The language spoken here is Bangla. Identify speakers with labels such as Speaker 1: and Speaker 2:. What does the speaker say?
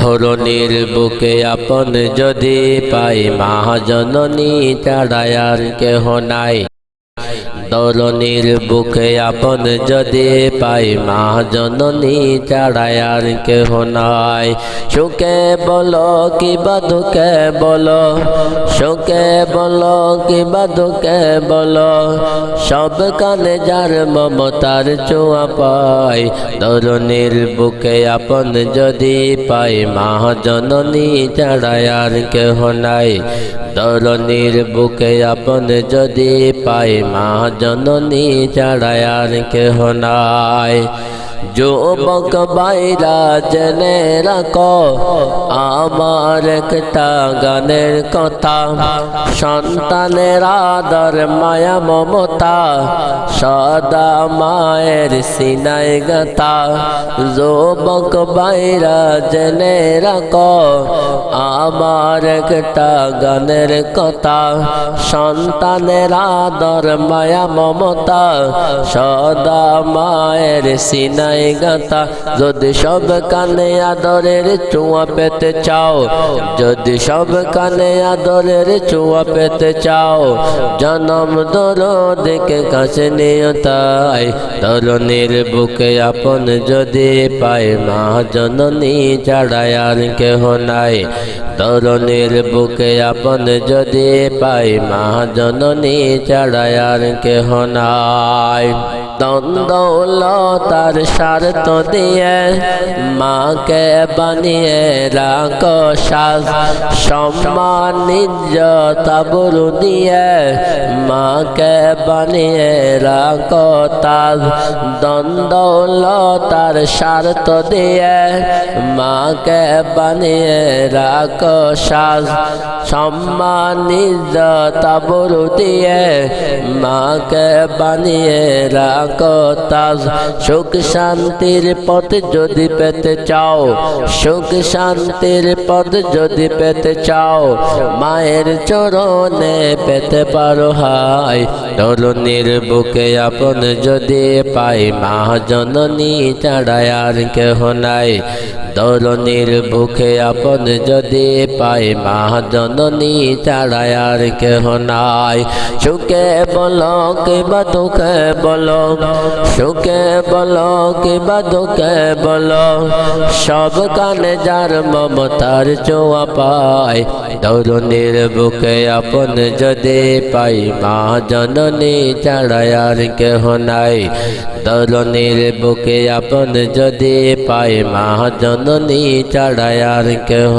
Speaker 1: ধরণীর বুকে আপন যদি পাই মা জননী ছাড়া আর কেহ নাই। ধরণীর বুকে আপন যদি পাই মা জননী ছাড়া আর কেহ নাই। সুখে বলো কিবা দুঃখে বলো, সুখে বলো কিবা দুঃখে বলো, সব কানে যার মমতার ছোঁয়া পাই। ধরণীর বুকে আপন যদি পাই মা জননী ছাড়া আর কেহ নাই। ধরণীর বুকে আপন যদি পাই মা জননী ছাড়া আর কেহ নাই। যুবক ভাইরা জেনে রাখো আমার একটা গানের কথা, সন্তানের আদর মায়া মমতা সদা মায়ের সিনায় গাথা। যুবক ভাইরা জেনে রাখো আমার একটা গানের কথা, সন্তানের আদর মায়া মমতা সদা মায়ের সিনায় গাথা। যদি সব কানে আদরের ছোঁয়া পেতে চাও, যদি সব কানে আদরের ছোঁয়া পেতে চাও, জনম দরদকে কাছে নিও তাই। ধরণীর বুকে আপন যদি পাই মা জননী ছাড়া আর কেহ নাই। ধরণীর বুকে আপন যদি পাই মা জননী ছাড়া আর কেহ নাই। দ্বন্দ্বলতার স্বার্থ দিয়ে মাকে বানিয়ে রাখো সাজ, সম্মান ইজ্জত আবরু দিয়ে মাকে বানিয়ে রাখো তাজ। দ্বন্দ্বলতার স্বার্থ দিয়ে মাকে বানিয়ে রাখো সাজ, সম্মান ইজ্জত আবরু দিয়ে মাকে বানিয়ে রাখো তাজ। সুখ শান্তির পথ যদি পেতে চাও, সুখ শান্তির পথ যদি পেতে চাও, মায়ের চরণে পেতে পারো হাই। ধরণীর বুকে আপন যদি পাই মা জননী ছাড়া আর কেহ নাই। ধরণীর বুকে আপন যদি পাই মা জননী ছাড়া আর কেহ নাই। সুখে বলো কিবা দুঃখে বলো, সুখে বলো কিবা দুঃখে বলো, সব কানে যার মমতার ছোঁয়া পাই। ধরণীর বুকে আপন যদি পাই মা জননী ছাড়া আর কেহ নাই। ধরণীর বুকে আপন যদি পাই মা জননী ছাড়া আর কেহ